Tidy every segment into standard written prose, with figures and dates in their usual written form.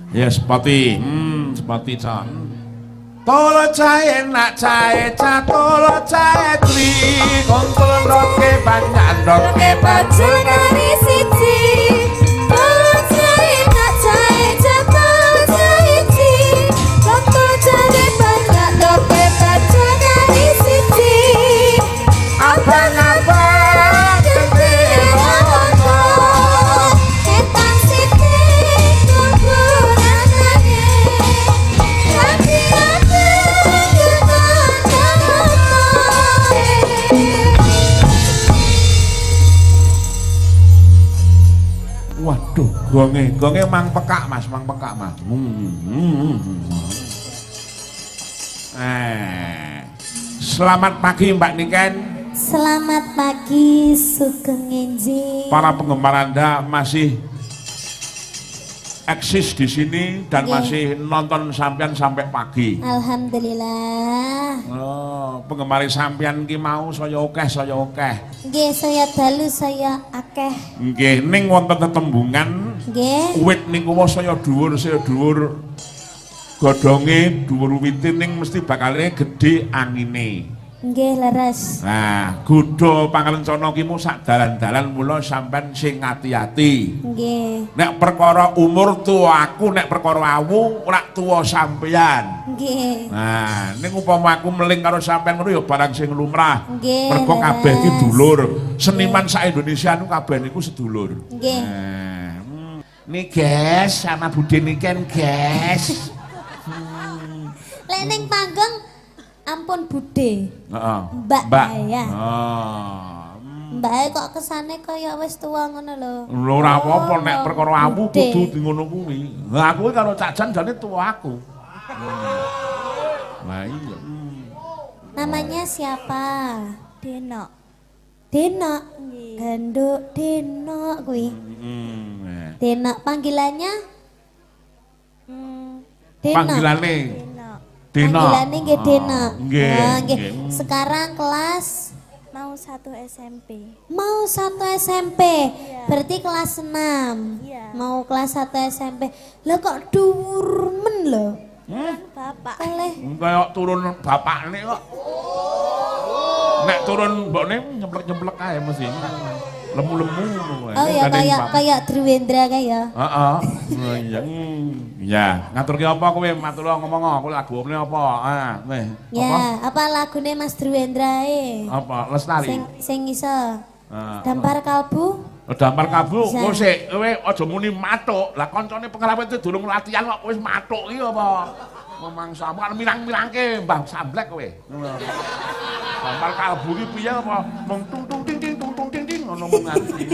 Ya sepati, sepati can. Tolo cahe nak cahe catolo cahe tri kontul roke banyak roke Panjenengane siji tolo cahe nak cahe catolo cahe tri kontul cahe banyak roke panjenengane siji abang-abang gede mono etan sithik kuburanane lagi ate waduh gonge mang pekak mas selamat pagi Mbak Niken. Selamat pagi Sugeng Enji. Para penggemar Anda masih eksis di sini dan masih nonton sampean sampai pagi. Alhamdulillah. Oh, penggemar sampean ki mau saya akeh. Nggih, saya dalu saya akeh. Nggih, ning wonten tetembungan. Nggih. Wit niku saya dhuwur. Godhonge dhuwur wite ning mesti bakale gedhe angine. Nggih, leres. Nah, Gudha Pangalencana ki mu sak dalan-dalan mula sampean sing ati-ati. Nggih. Nek perkara umur tuwa aku, nek perkara awu ora tuwa sampean. Nggih. Nah, ning upama aku meling karo sampean ngono ya barang sing lumrah. Nggih. Mergo kabeh ki leres. dulur. Seniman sak Indonesia nu kabeh niku sedulur. Nggih. Nah, nih guys, sama Bude Niken guys. Lek ning panggung ampun Bude. Heeh. Mbak ya. Oh. Mbak kok kesane kaya wis tuwa ngono lho. Lho ora apa-apa nek perkara awu Bude. kudu di ngono kuwi. Lah aku karo Cak Jan jane tuwa aku. Lah iya. Namanya siapa? Denok. Denok. Ganduk Denok kuwi. Denok panggilannya? Denok. Panggilane Denok. Dina. Panggilannya nggih Denok. Nggih. Nah, nggih. nggih. Sekarang kelas Mau 1 SMP. mau 1 SMP. Berarti kelas 6. Iya. Mau kelas 1 SMP. Lah kok dhuwur men lho. Bapak. Oleh Kayak turun bapakne kok. Nek turun mbokne nyemplek-nyemplek ae mesti. Lemu-lemu ngono wae. oh ya kayak Driwendra kayak. Heeh. Oh iya. Ya, ngaturke apa kowe? Matur ngomong aku lagune apa? Ah, weh. Ya, apa lagune Mas Driwendra Apa? Lestari. sing iso. Ah, Dampar kalbu. Dampar kabu, Bisa. kowe sik, kowe aja muni matuk. Lah kancane pengalaman itu durung latihan kok wis matuk iki apa? Memangsa kan mirang-mirangke Mbah Samblek kowe. Dampar kalbu iki piye apa? Mung tung tung ting ting tung tung ting ting ngono mung nganti.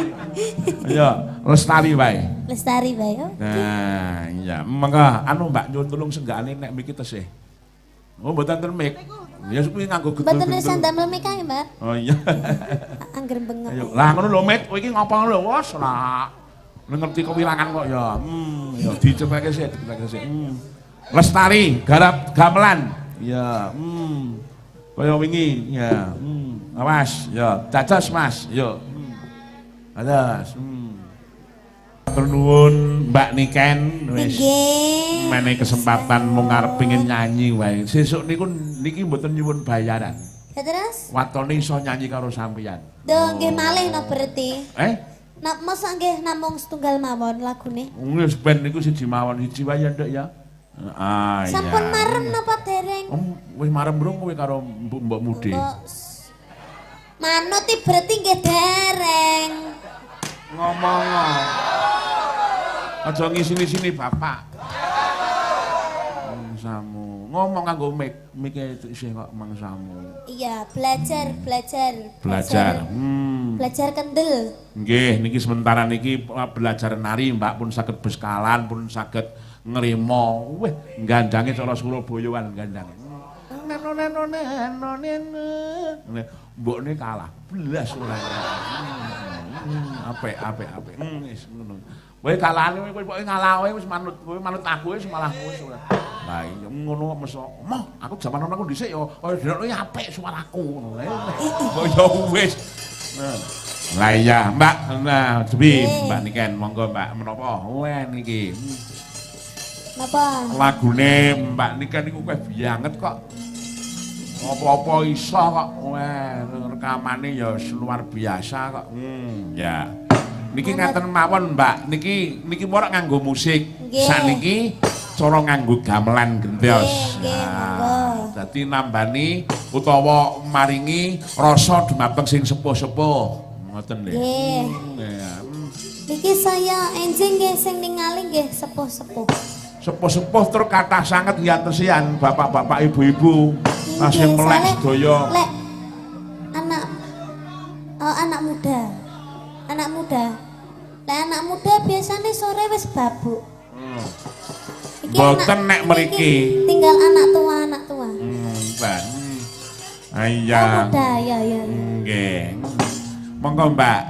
Ayo, lestari wae. Lestari bae. Oh. Nah, iya, mangga anu Mbak nyuwun tulung senggane nek miki tesih. Oh, mboten ten mik. Ya kuwi nganggo Mboten gedul-gedul. nisan damel mik kae, Mbak. Oh iya. Angger bengok. Ayo, lah ngono lho, Mit. Kowe iki ngapa lho, wes ora ngerti kewirangan kok ya. Ya dicepleke sik, dicepleke sik. Lestari, garap gamelan. Ya, kaya wingi, ya. Awas, ya, dados Mas, yo. Dados. Matur nuwun Mbak Niken wis Nggih. menehi kesempatan mung arep pengin nyanyi wae. Sesuk niku niki mboten nyuwun bayaran. Ya terus? Watone iso nyanyi karo sampeyan. Duh, nggih malih no berarti. Nah, Masa nggih namung setunggal mawon lagune. wis ben niku siji mawon siji wae ya Nduk ya. Ah iya. Sampun marem napa dereng? Wis marem brung kowe karo Mbok Mude. Manut iki berarti nggih dereng. Ngomong. Aja ngisini-sini Bapak. Mangsamu. Ngomong kanggo mik isih kok mangsamu. Iya, belajar. Belajar. Belajar kendel. Nggih, niki sementara niki belajar nari Mbak pun saged beskalan, pun saged ngrimo. Wih, gandange cara Surabayaan gandange. Mbokne kalah, blas ora. Apik. Wis ngono. Kowe kalane kowe pokoke ngalah kowe wis manut aku wis malah wis ora. Lah iya ngono kok meso. Moh, aku jaman ana aku dhisik ya kaya dhewe apik suaraku ngono. Kaya wis. Lah iya, Mbak. Nah, Dewi, Mbak Niken, monggo Mbak menapa? Wah niki. Napa? Lagune Mbak Nika niku kowe banget kok. Apa-apa iso kok. Wah, rekamane ya luar biasa kok. Ya. Niki ngaten mawon, Mbak. Niki ora nganggo musik. Saniki cara nganggo gamelan gentos. Nah, dadi nambani utawa maringi rasa dumateng sing sepuh-sepuh. Ngoten nggih. Nggih. Niki saya enjing nggih sing ningali nggih sepuh-sepuh. Sepuh-sepuh tur kathah sanget ngiyatesian bapak-bapak ibu-ibu. Masih melek sedaya. Lek anak muda. Anak muda. Lek anak muda biasanya sore wis babuk. Mboten nek mriki. Tinggal anak tua. Mbak. Iya. Muda ya. Nggih. Monggo Mbak.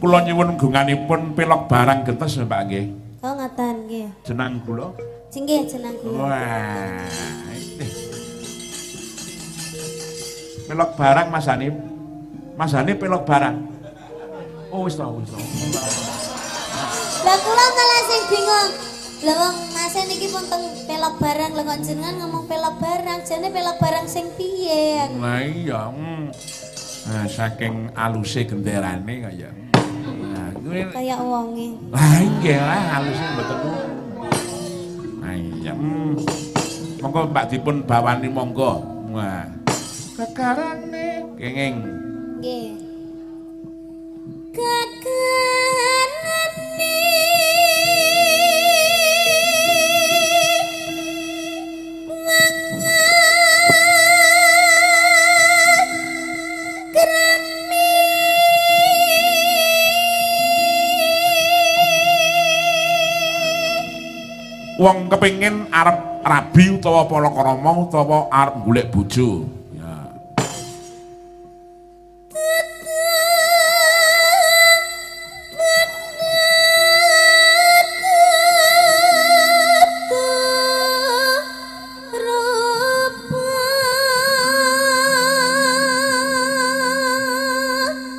Kula nyuwun gunganipun pelok barang gentes Mbak nggih. Oh ngoten nggih. Jenang kula. Nggih jenang kula. Wah. Pelok barang Mas Hanif. Mas Hanif pelok barang. Oh wis to. Lah kula malah sing bingung. Lah wong Mas niki pun teng pelok barang, lha kok jenengan ngomong pelok barang, jane pelok barang sing piye? Lah iya. Nah, saking aluse genderane kaya. Nah, kuwi kaya wonge. Lah nggih lah aluse mboten. Nah iya. Monggo Mbak dipun bawani monggo. Wah. Kekarane kenging. Nggih. Kekarane wong kepengin arep rabi utawa palakrama utawa arep golek bojo. Ya.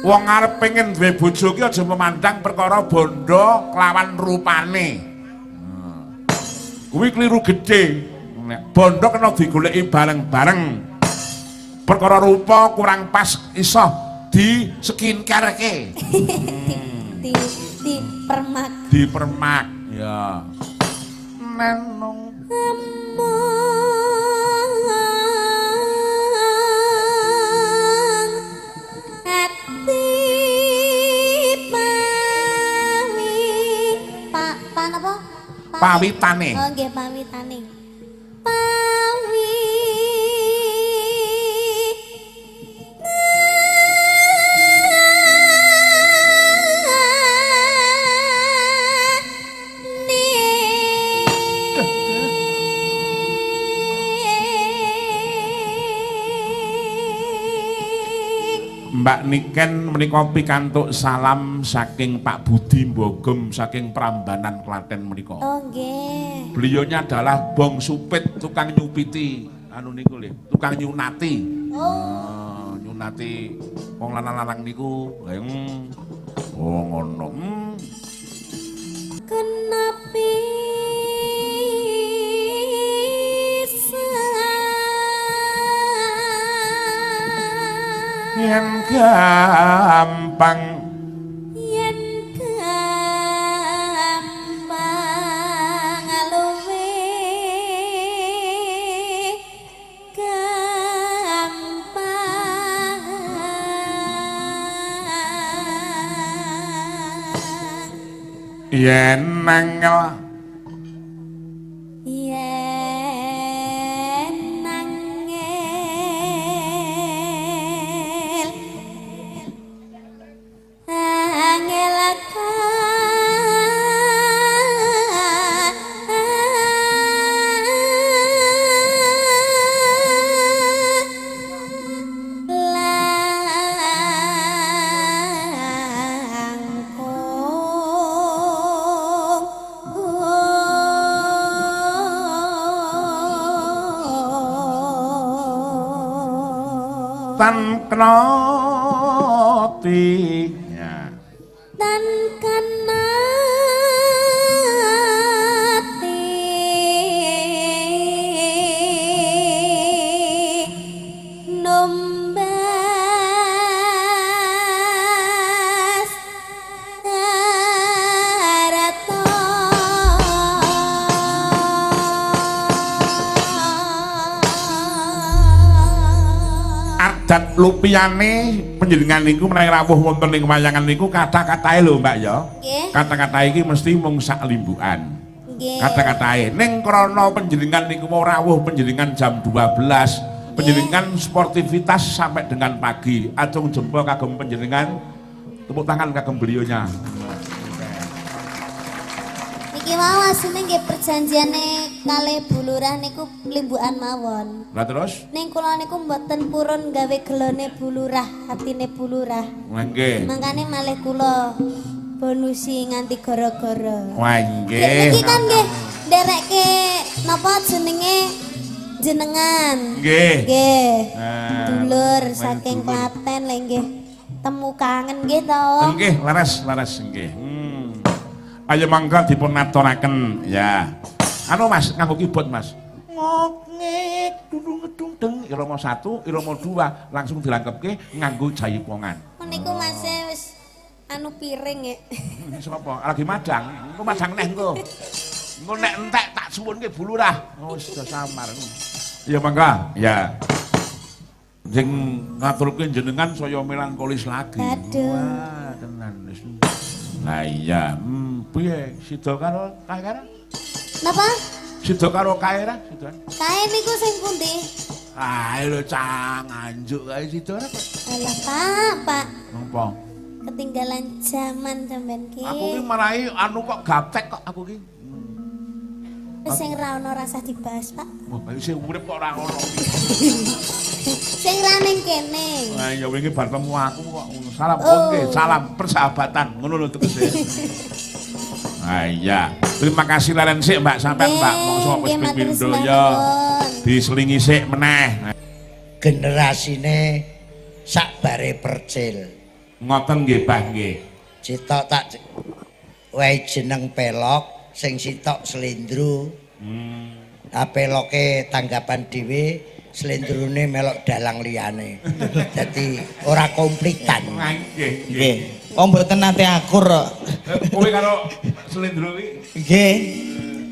Wong arep pengen duwe bojo ki aja memandang perkara bondo kelawan rupane. Kuwi kliru gedhe. Nek bondo kena digoleki bareng-bareng. Perkara rupa kurang pas iso di skincare-ke. di permak. Di permak, ya. Nenung pawitane. Oh nggih pawitane. Mbak Niken menika pikantuk salam saking Pak Budi Mbogem saking Prambanan Klaten menika. Oh nggih. Beliaunya adalah Bong Supit, tukang nyupiti anu niku lho, tukang nyunati. Oh, nyunati wong lanang-lanang niku. Oh ngono. Kenapi yen gampang luwe gampang yen nangel tan knoti ya tan kanati Dan lupiyane panjenengan niku menawi rawuh wonten ing wayangan niku kata-katae lho Mbak ya. Nggih. Kata-katae iki mesti mung sak limbukan. Nggih. Kata-katae ning krana panjenengan niku mau rawuh panjenengan jam 12, panjenengan sportivitas sampai dengan pagi. Acung jempol kagem panjenengan, tepuk tangan kagem beliaunya. Niki mau asline nggih perjanjiane kalih bulurah niku limbukan mawon. Lah terus? Ning kula niku mboten purun gawe gelone bulurah, hatine bulurah. Nggih. Mangkane malih kula bonusi nganti gara-gara. Wah nggih. Niki kan nggih nderekke napa jenenge jenengan. Nggih. Nggih. Nah, Dulur main saking dulur. Klaten lho nggih. Temu kangen nggih to. Nggih, laras nggih. Ayo mangga dipun aturaken ya. Anu Mas, nganggo keyboard Mas. Ngok dung dung deng irama 1, irama 2 langsung dilangkepke nganggo jaipongan. Niku Mas wis anu piring ya. Sapa? Lagi madang. Engko madang neh engko. Engko nek entek tak suwunke bulurah. Oh wis samar. Ya mangga, ya. Sing ngaturke jenengan saya melankolis lagi. Aduh. Wah, tenan wis. Lah iya, piye sida karo kae? Napa? Sida karo kae ra, sida. Kae niku sing pundi? Ah, lho cang anjuk kae sida ra. Alah Pak. Napa? Ketinggalan zaman sampean ki. Aku ki marahi anu kok gaptek kok aku ki. Wis sing ra ono rasa dibahas, Pak. Wah, sing urip kok ora ono. Sing ra ning kene. Nah, ya wingi bar temu aku kok salam Oh. oke, salam persahabatan ngono lho tegese. Ah iya, terima kasih leren sik Mbak sampean Mbak mongso wis Nggih, matur pindho nuwun. ya. Diselingi sik meneh. Generasine sakbare percil. Ngoten nggih, Mbah nggih. Sitok tak wae jeneng pelok, sing sitok slendro. Peloke tanggapan dhewe, slendrone melok dalang liyane. Dadi ora komplitan. Nggih. Nggih. Wong mboten nate akur kok. Kowe karo Slendro iki. Nggih.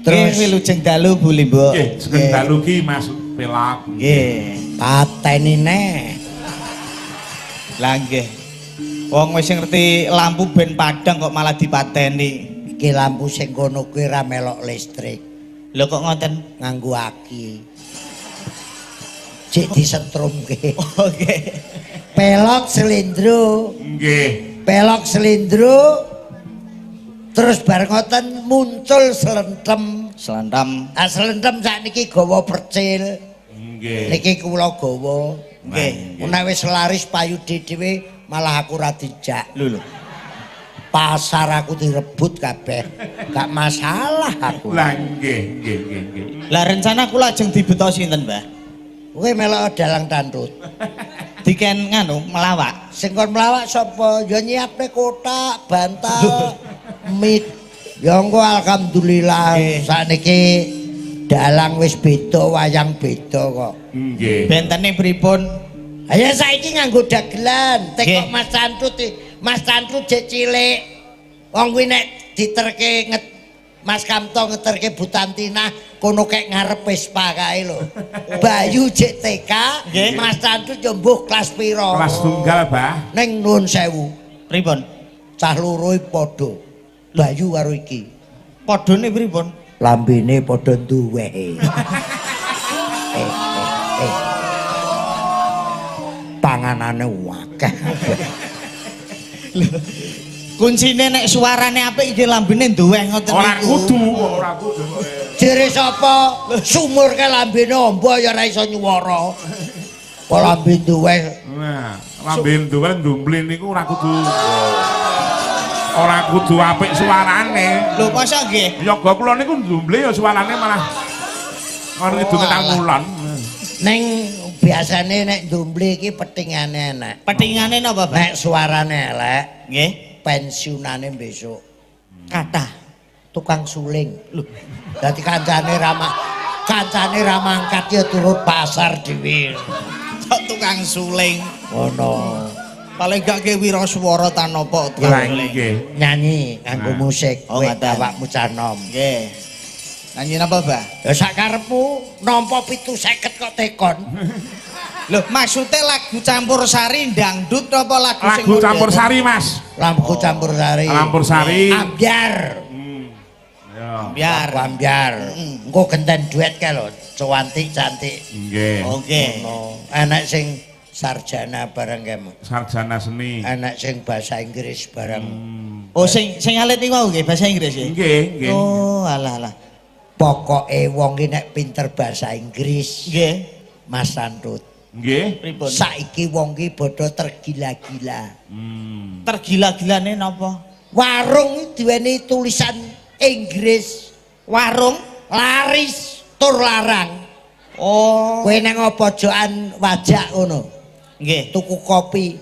Terus- Terus wilujeng dalu Bu Limbo. Nggih, jeneng dalu ki Mas Pelak. Nggih. Pateni neh. Lah nggih. Wong wis ngerti lampu ben padang kok malah dipateni. Iki lampu sing kono kuwi ra melok listrik, Lho kok ngoten? nganggo aki. Cek disetrumke. Oke. Pelok slendro. Nggih. Pelok selindro terus bareng ngoten muncul selentem. Selentam. Selentem sakniki gawa percil. Nggih. Niki kula gawa. Nggih. Menawi wis laris payu dhewe malah aku ra dijak. Lho lho. Pasar aku direbut kabeh. Gak masalah aku. Lah nggih. Lah rencana kula lajeng dibeto sinten, Mbah? Kowe melok dalang tandut. Diken nganu melawak. Sing kon mlawak sapa? Ya nyiapne kotak, bantal, mik. Ya engko alhamdulillah Nggih. sakniki dalang wis beda, wayang beda kok. Nggih. Bentene pripun? Ayo saiki nganggo dagelan. Tekok Nggih. Mas Cantut jek cilik. Wong kuwi nek diterke Mas Kamto ngeterke Bu Tantina kono kek ngarep Vespa kae lho. Bayu jek TK, Nggih. Mas Cantut yo mbuh kelas pira? Kelas tunggal, Bah. Ning nuwun sewu. Pripun? Cah loro padha. Bayu karo iki. Padhane pripun? Lambene padha duwe. Panganane akeh. Kuncine nek suarane apik iki lambene duweh ngoten Ora niku. kudu, ora kudu. Jere sapa? Sumur ke lambene amba ya ora iso nyuwara. Kok lambe duwe Nah, lambe nduwen ndumblin niku ora kudu. Ora kudu apik suarane. Lho masa nggih? Ya gak kula niku ndumble ya suarane malah ngono kidunge tangulan. ning biasane nek ndumble iki petingane enak. Petingane napa, Pak? Nek suarane elek, Nggih. pensiunane besok. Kathah. Tukang suling. Lho, dadi kancane ramangkat ya turut pasar dhewe. Kok tukang suling. Ngono. Paling gak ke wiraswara tanapa Lah tukang suling. nggih. Nyanyi nganggo Nah. musik, Oh, kowe ngoten. awakmu canom. Nggih. Nyanyi napa, Mbah? Ya sak karepmu nampa 750 kok tekon. Loh, maksudnya lagu campursari dangdut apa lagu sing Lagu campursari, Mas. Lampu campursari. Campursari. Ambyar. Ya. biar. Lagu ambyar. Engko genten duet kae lho, cuantik cantik. Nggih. Oke. Ngono. Enak sing sarjana bareng kae. Sarjana seni. Enak sing bahasa Inggris bareng. Oh, sing alit niku mau nggih bahasa Inggris ya? Nggih, nggih. Oh, alah. Pokoke wong ki nek pinter bahasa Inggris, Nggih. Mas Santut. Nggih. Pripun? Saiki wong ki padha tergila-gila. Tergila-gilane napa? Warung duweni tulisan Inggris, Warung? laris tur larang. Oh. Kowe nang pojokan wajak ngono, Nggih. tuku kopi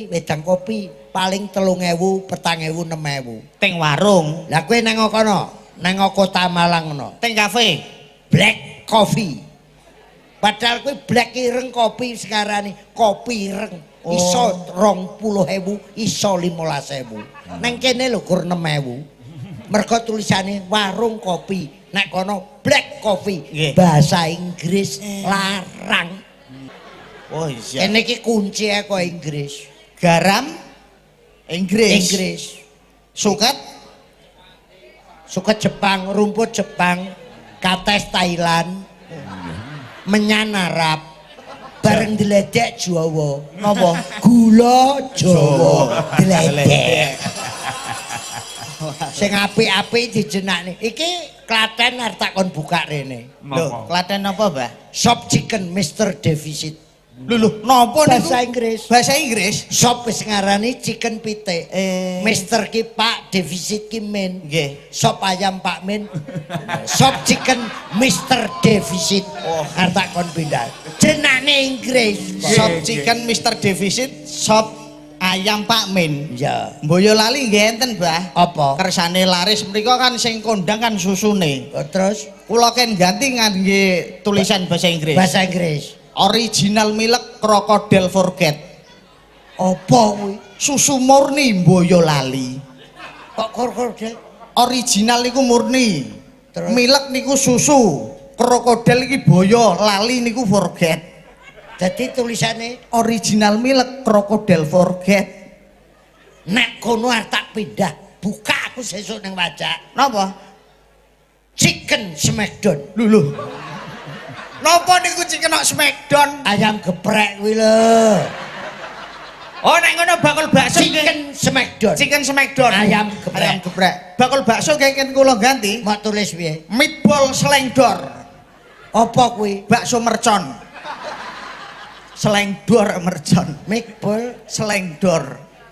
wedang kopi paling 3.000, 4.000, 6.000. Teng warung, Lah kowe nang kono, nang Kota Malang ngono, teng kafe. black coffee. Padahal kowe black ireng kopi sekarang kopi ireng iso 20.000, iso 15.000. Nang kene lho gur 6.000. Mergo tulisane warung kopi, nek kono black coffee, Nggih. bahasa Inggris larang. Oh iya. Kene iki kunci kok Inggris. Garam Inggris. Inggris. Suket Suket Jepang, rumput Jepang, kates Thailand, menyan Arab, bareng diledek Jawa. napa? Gula Jawa diledek. Sing apik-apik dijenakne. Iki Klaten arep takon buka rene. Lho, Klaten napa, Mbah? Shop chicken Mr. Deficit. Lho, napa niku? Bahasa Inggris. Bahasa Inggris. Shop wis ngarani chicken pitik. Mister ki Pak, defisit ki Min. Nggih. Sop ayam Pak Min. Sop chicken Mister Defisit. Oh. Arep takon pindah. Jenenge Inggris. Sop chicken Mr. Deficit, sop ayam Pak Min. Ya. Boyolali nggih enten, Mbah. Apa? Kersane laris mriku kan sing kondang kan susune. Oh, terus Kula ken ganti ngangge tulisan bahasa Inggris. bahasa Inggris. Original milk crocodile forget. Apa kuwi? Susu murni Boyolali. Kok krokodil? Original niku murni. Terus? Milk niku susu. Krokodil iki boyo, lali niku forget. Jadi tulisannya Original milk crocodile forget. nek kono arep tak pindah. Buka aku sesuk ning wajak. Napa? Chicken Smackdown. Lho. Napa niku chicken Smackdown? Ayam geprek kuwi lho. Oh nek ngono bakul bakso Chicken Smackdown. Chicken Smackdown. Ayam geprek. Ayam geprek. Bakul bakso kengken kula ganti. Mau tulis piye? Meatball selengdor. Apa kuwi? Bakso mercon. Selengdor mercon. Meatball. Selengdor.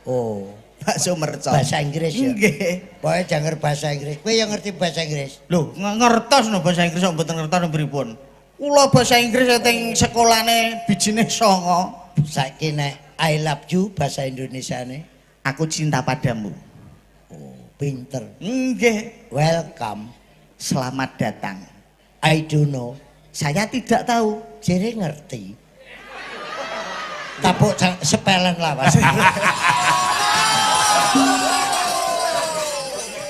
Oh, Bakso mercon. bahasa Inggris ya. Nggih. Pokoknya jangan bahasa Inggris. Kowe yang ngerti bahasa Inggris? Lho, ngertos no bahasa Inggris kok mboten ngertos pripun. Kula bahasa Inggris teng sekolahane bijine 9. Saiki nek I love you bahasa Indonesiane. Aku cinta padamu. Pinter. Nggih. Welcome. Selamat datang. I don't know. Saya tidak tahu. Jere ngerti. Tapuk sepelen lawas.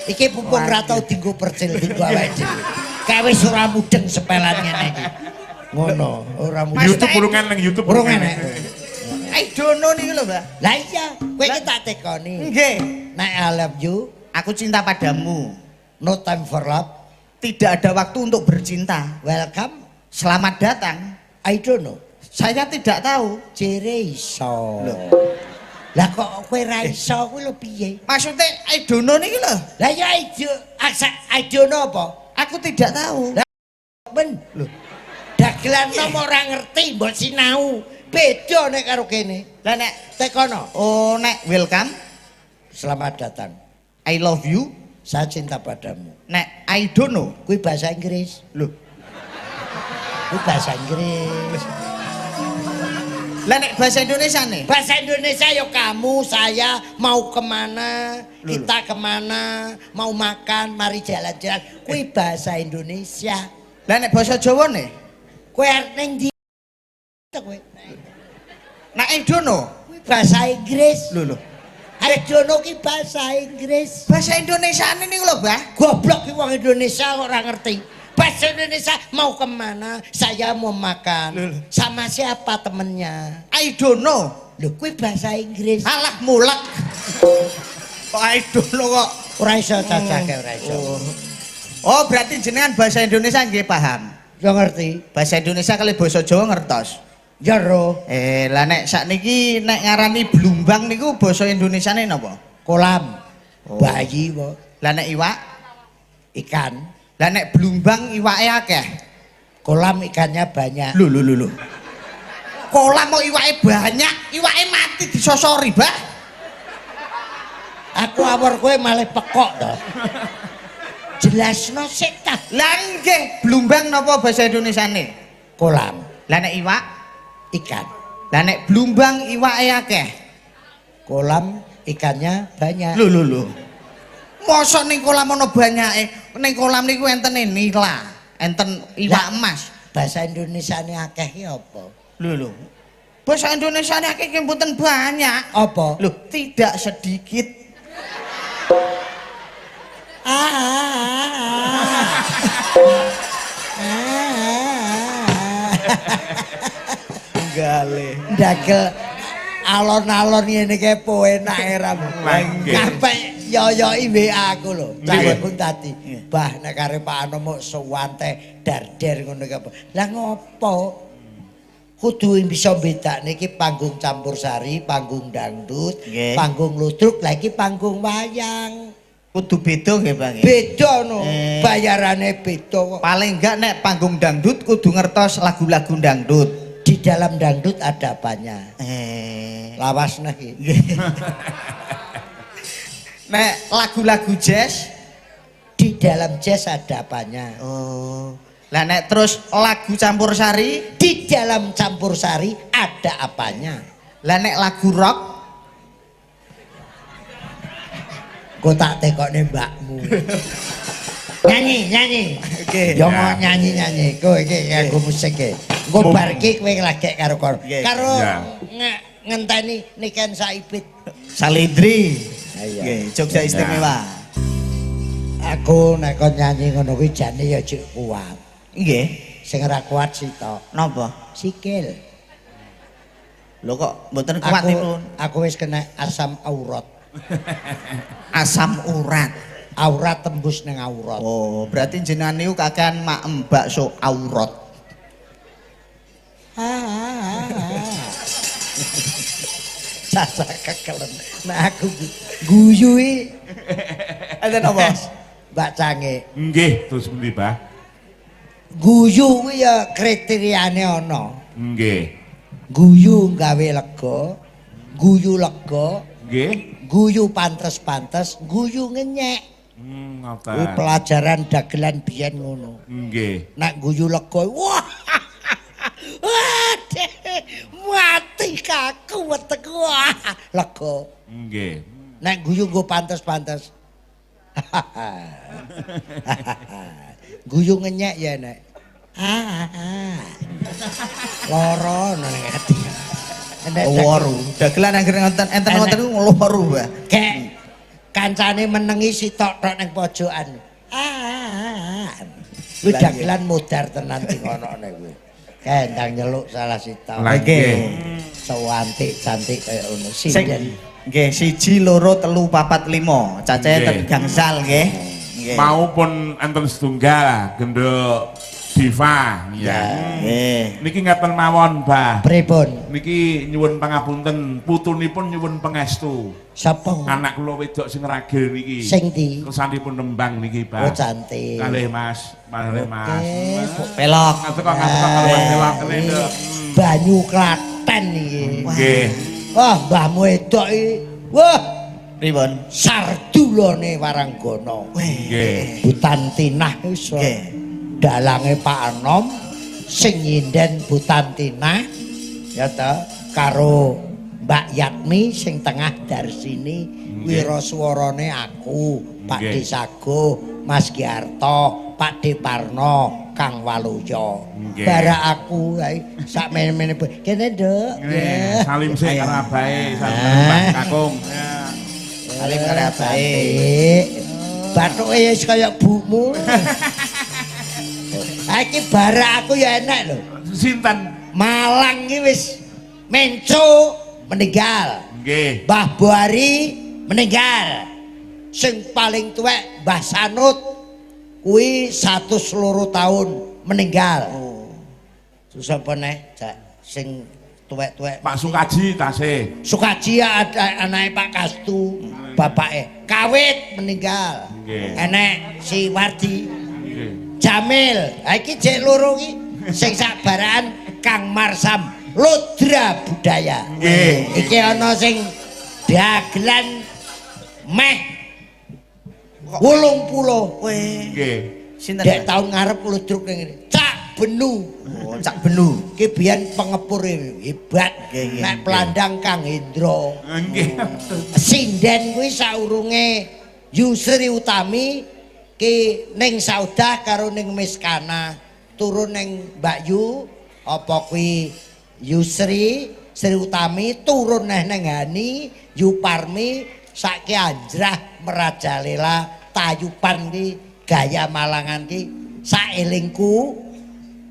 Iki pupung ra tau dienggo percil dienggo awake dhewe. Kae wis ora mudeng sepelan ngene iki. Ngono, ora mudeng. YouTube urungan nang YouTube Urung enek. I don't know niku lho, Mbak. Lah iya, kowe iki tak tekoni. Nggih. Nek I love you, Aku cinta padamu. no time for love. Tidak ada waktu untuk bercinta. Welcome. Selamat datang. I don't know. Saya tidak tahu. Jere iso. Loh. Lah kok kowe ra iso kuwi lho piye? Maksudnya I don't know niki lho. Lah ya I don't know apa? Aku tidak tahu. Ben. Lho. Dagelan nomor ora ngerti mbok sinau. Beda nek karo kene. Lah nek Tekono. oh nek welcome, Selamat datang. I love you. Saya cinta padamu. Nek I don't know. Kuwi bahasa Inggris. Loh. Kuwi bahasa Inggris. Lah nek bahasa Indonesia nih. Bahasa Indonesia ya kamu, saya mau kemana, kita kemana, mau makan, mari jalan-jalan. Kuwi bahasa Indonesia. Lah nek bahasa Jawa nih. Kowe arep ning ndi? Kowe. Nek I don't know. Kuwi bahasa Inggris. Lho. I don't know ki bahasa Inggris. Bahasa Indonesia ini lho, Mbah. Goblok ki wong Indonesia kok ora ngerti. bahasa Indonesia mau kemana? Saya mau makan. Sama siapa temennya? I don't know. Lho, kuwi bahasa Inggris. Alah mulek. Kok I don't know kok. Ora iso cacake, ora iso. Oh, berarti jenengan bahasa Indonesia nggih paham. Yo ngerti. Bahasa Indonesia kali basa Jawa ngertos. Jero, Lah nek sakniki nek ngarani blumbang niku basa Indonesiane napa? kolam. Bayi kok. Lah nek iwak, Ikan. lah nek blumbang iwake akeh. Kolam ikannya banyak. Lho. Kolam kok iwake banyak, iwake mati disosori, Bah. Aku awor kowe malah pekok to. Jelasno sik ta. Lah nggih, blumbang napa bahasa Indonesiane? Kolam, Lah nek iwak, ikan. lah nek blumbang iwake akeh. Kolam ikannya banyak. Lho. Mosok ning kolam ana banyake. Ning kolam niku enten nila, enten iwak Lah. emas. Bahasa Indonesiane akeh ki apa? Lho. Bahasa Indonesiane akeh ki mboten banyak. Apa? Loh, tidak sedikit. Gale. Ndagel alon-alon ngene ke enak era. Nggih. Sampai yoyoki WA aku lho. Nggih. Cawek pun tadi. Bah nek kare Pak Anomo sowan teh darder ngono ki apa. Lah ngopo? Kudu bisa bedakne iki panggung campursari, panggung dangdut, Nggih. panggung ludruk, lagi panggung wayang. Kudu beda nggih, Bang. Beda no, bayarane beda kok. Paling enggak nek panggung dangdut kudu ngertos lagu-lagu dangdut. Di dalam dangdut ada apanya? Lawas nah iki. Nek lagu-lagu jazz, Di dalam jazz ada apanya? oh. Lah nek terus lagu campursari, Di dalam campursari ada apanya? lah nek lagu rock, Kok tak tekokne mbakmu. Nyanyi. Oke. Yo mau nyanyi. Kowe iki nganggo musik e. Engko bar iki kowe lagek karo Oke. karo Ya. ngenteni Niken Saibit. Salindri. Iya. Nggih, Jogja istimewa. Aku nek kon nyanyi ngono kuwi jane ya cek kuat. Nggih. Sing ora kuat sitok. Napa? Sikil. Lho kok mboten kuat niku. Aku wis kena asam aurat. Asam urat. Aurat tembus ning aurat. Oh, berarti jenengan niku kakean maem bakso aurat. Caca kekelen. Nah aku guyui Enten apa? Mbak Cange. Nggih, terus pundi, Bah? Guyu kuwi ya kriteriane ana. Nggih. Guyu gawe lega, guyu lega, Nggih. guyu pantes-pantes, guyu ngenyek. Kuwi Ngoten. pelajaran dagelan biyen ngono. Nggih. Nek guyu lega, wah. Waduh, mati kaku wetengku. Lega. Nggih. Nek guyu nggo pantes-pantes. Guyu ngenyek ya nek. Loro nang ati. Nek Loru. Dagelan anggere enten ngoten niku loru, Mbah. Kek kancane menengi sitok tok ning pojokan. Kuwi dagelan modar tenan di ngono kuwi. Kendang nyeluk salah sitok. Nggih. Sewantik cantik kaya ngono. Sing Sinden. nggih 1 2 3 4 5. Cacahe Nggih. ten gangsal nggih. Nggih. Maupun enten setunggal genduk Diva. Ya. Nggih. Niki ngeten mawon, Bah. Pripun? Niki nyuwun pangapunten, putunipun nyuwun pangestu. Sapa? Anak kula wedok sing ragil niki. Sing ndi? Kesanipun nembang niki, Oh Bah. cantik. Kalih Mas, kalih Mas. Pelok. Ngatek kalau telak kelendok. Banyu Klaten iki. Nggih. Wah, mbahmu wedok iki. Wah, Pripun? sardulane Waranggana. Nggih. Butantinah iso. Nggih. Dalange Pak Anom sing nyinden Butantinah ya ta karo Mbak Yatmi sing tengah Darsini, wiraswarane aku, Pak Nggih. Desago, Mas Giarto, Pak Deparno, Kang Waluyo. Nggih. Bara aku ae sak mene-mene kene, Nduk. Nggih, salim sik Ayo. karo abahe, salim Ah. Mbak Kakung. Ya. Salim karo abahe. Bathuke wis kaya bumu. Ha iki barak aku ya enak lho. Sinten? Malang iki wis menco meninggal. Nggih. Mbah Buari meninggal. Sing paling tuwek Mbah Sanut kuwi 102 tahun meninggal. Susah apa neh, Cak? Sing tuwek-tuwek. Pak Sukaji tasih. Sukaji ada anake Pak Kastu, bapake. Kawit meninggal. Nggih. Enek si Wardi, Nggih. Jamil. Ha iki jek loro iki sing sabaraan Kang Marsam Lodra Budaya. Nggih. Iki ana sing dagelan meh 80. Weh, Nggih. sinten? Dek tahun ngarep ludruk ning ngene. Cak Benu. Oh, Cak Benu. Ki biyen pengepur hebat. Nggih, nggih. Nek pelandang Kang Hendro. Nggih. Sinden kuwi saurunge Yusri Utami ki ning Saudah karo ning Miskana turun ning Mbak Yu apa kuwi Yusri Sri Utami turun neh ning Hani Yu Parmi saiki Anjrah Merajalela Tayupan ki gaya Malangan ki saelingku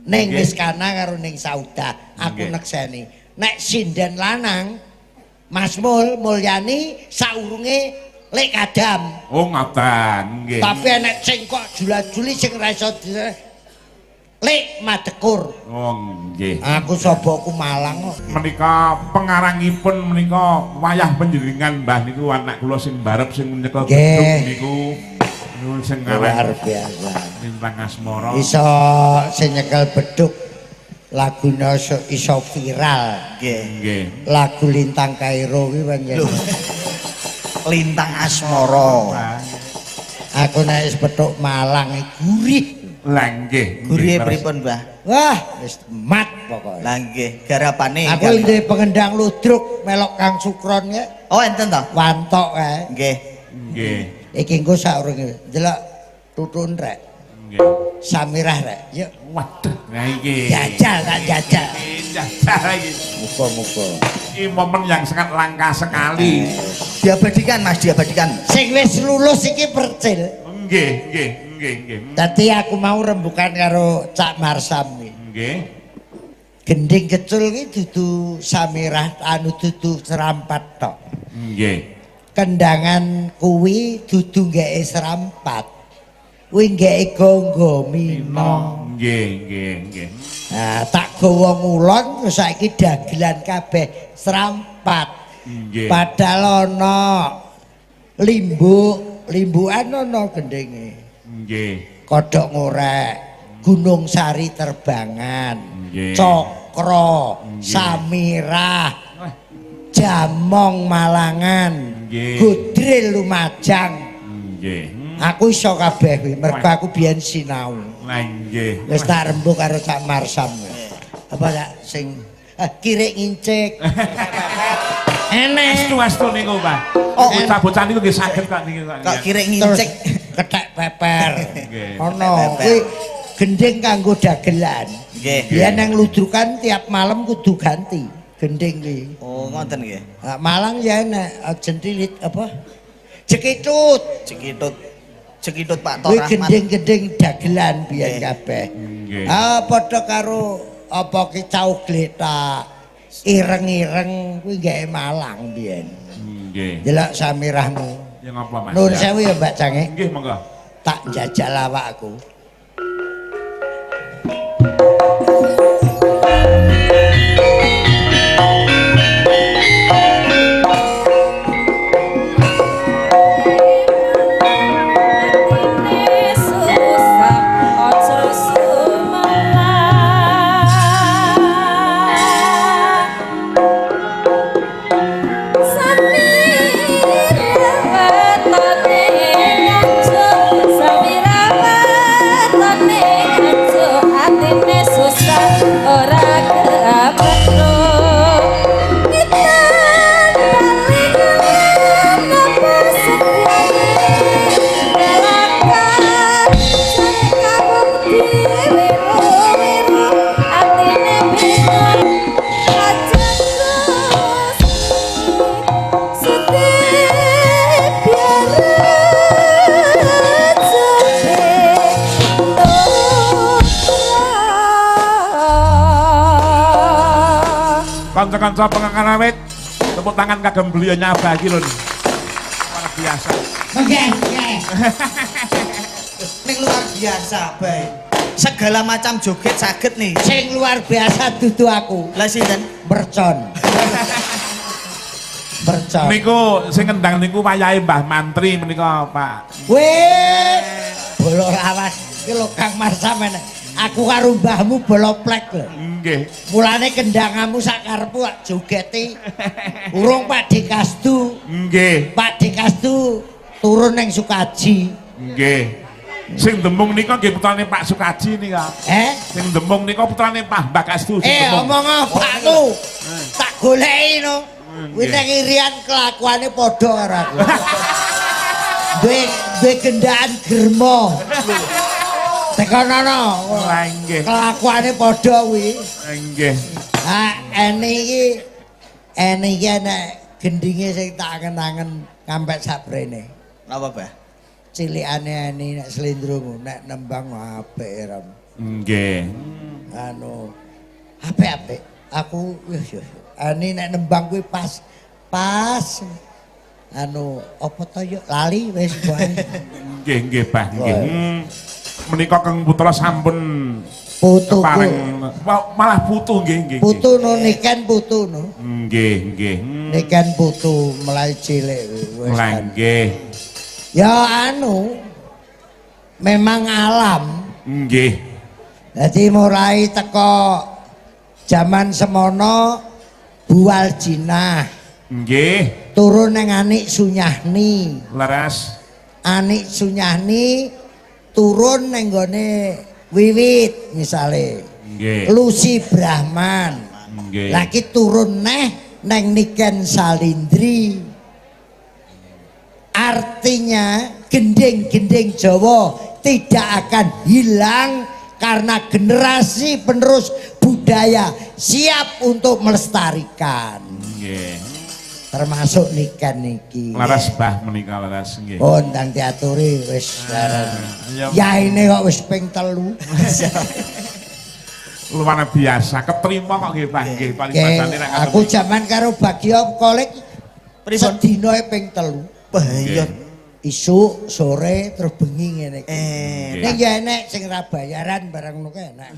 ning Nggih. Miskana karo ning Saudah aku Nggih. nekseni nek sinden lanang Mas Mulyani saurunge Lek Kadam. Oh ngoten, nggih. Tapi enek sing kok jula-juli sing ra iso Lek Madekur. Oh nggih. Aku soboku Malang kok. Menika pengarangipun menika wayah panjenengan Mbah niku anak kula sing barep sing nyekel Nggih. gedung niku niku sing Luar ngarang biasa. Lintang Asmara. Iso sing nyekel beduk lagune iso viral. Nggih. Nggih. Lagu Lintang Kairo kuwi pancen. Lintang Asmara. Aku nek wis beduk Malang iki gurih. Lah nggih. Gurihe nggih, pripun, Mbah? Wah, wis mat pokoke. Lah nggih, garapane. Aku ndek pengendang ludruk melok Kang Sukron ya. Oh, enten to? Wantok kae. Nggih. Nggih. Iki engko saurunge delok tutun rek. Nggih. Samirah rek. Yuk Waduh, nah iki. jajal tak jajal. Jajal iki. Muga-muga. Ini momen yang sangat langka sekali. Diabadikan, Mas, diabadikan. Sing wis lulus iki percil. Nggih, nggih, nggih, nggih. Dadi aku mau rembukan karo Cak Marsam iki. Nggih. Gending kecul iki dudu Samirah anu dudu serampat tok. Nggih. Kendangan kuwi dudu nggae serampat. Kuwi nggae gonggo mino. Nggih, nggih, nggih. Nah, tak gawa ngulon terus saiki dagelan kabeh serampat. Nggih. Padahal ana limbukan ana gendenge. Nggih. Kodhok ngorek, Gunung Sari terbangan, Nggih. Cokro, Nggih. Samirah, Jamong Malangan, Nggih. Gudril Lumajang. Nggih. Aku iso kabeh kuwi mergo aku biyen sinau. Lah nggih. Wis tak rembug karo Cak Marsam. Apa Cak sing kirik ngincik. Enek Astu niku, Pak. Oh, bocah-bocah niku nggih saged kok niki kok. Kok kirek terus ngincik. kethek peper. Nggih. Ono Peper. kuwi gending kanggo dagelan. Nggih. Ya nang ludrukan tiap malam kudu ganti gending iki. Oh, ngoten nggih. Nah, Malang ya enek jentilit apa? Cekitut. Cekitut. Cekitut Pak Tor Kuwi Rahmat. gending-gending dagelan biyen Nggih. kabeh. Nggih. Ah padha karo apa ki cau gletak. Ireng-ireng kuwi gawe Malang biyen. Nggih. Delok Samirahmu. Ya ngapa, Mas? Nuwun Ya. sewu ya Mbak Cange. Nggih, monggo. Tak jajal awakku. Samira Kanca-kanca pengangan awit. Tepuk tangan kagem beliaunya Abah iki lho. Luar biasa. Oke. Ning luar biasa, Bay. Segala macam joget saged nih. Sing luar biasa dudu aku. Lah sinten? Mercon. Mercon. Niku sing ngendang niku wayahe Mbah Mantri menika, Pak. Weh, bolo lawas iki lho Kang Mas sampean. Aku karo mbahmu bolo plek lho. Nggih. Mulane kendanganmu sak karepmu wak jogeti. Urung Pak Dikastu. Nggih. Pak Dikastu turun ning Sukaji. Nggih. Sing dembung nika nggih putrane Pak Sukaji nika. Sing Sing dembung nika putrane Pak Mbak Kastu sing dembung. omong apakmu? Tak goleki no. Kuwi nek irian kelakuane padha karo aku. Duwe gendaan germo. Tekonono. Lah nggih. Kelakuane padha kuwi. Nggih. Eni iki nek gendinge sing tak kenangen kampek sabrene. Napa, Bah? Cilikane Eni nek slendro nek nembang apik ram. Nggih. Anu apik. Aku Eni nek nembang kuwi pas. Anu apa to yo lali wis wae. Nggih, Bah, nggih. Menika Kang Putra sampun Putuku. kepareng malah putu nggih. Putu no niken putu no. Nggih. Niken putu mulai cilik wis Lah kan. nggih. Ya anu memang alam. Nggih. Jadi mulai teko zaman semono bual jinah Nggih. turun neng Anik Sunyahni. Leres. Anik Sunyahni turun neng gone Wiwit misale. Nggih. Lucy Brahman. Nggih. Lagi turun neng Niken Salindri. Artinya gending-gending Jawa tidak akan hilang karena generasi penerus budaya siap untuk melestarikan. Nggih. Termasuk Niken niki. Laras Bah menika laras nggih. Oh, ndang diaturi wis ya. ya ini kok wis ping 3. Luar biasa, keterima kok nggih Bah nggih paling pasane nek Aku zaman karo Bagio kolek Pripun? sedina ping 3. Bah, iya. Isuk, sore, terus bengi ngene iki. Nggih. Ning ya enek sing ra bayaran barang ngono enak.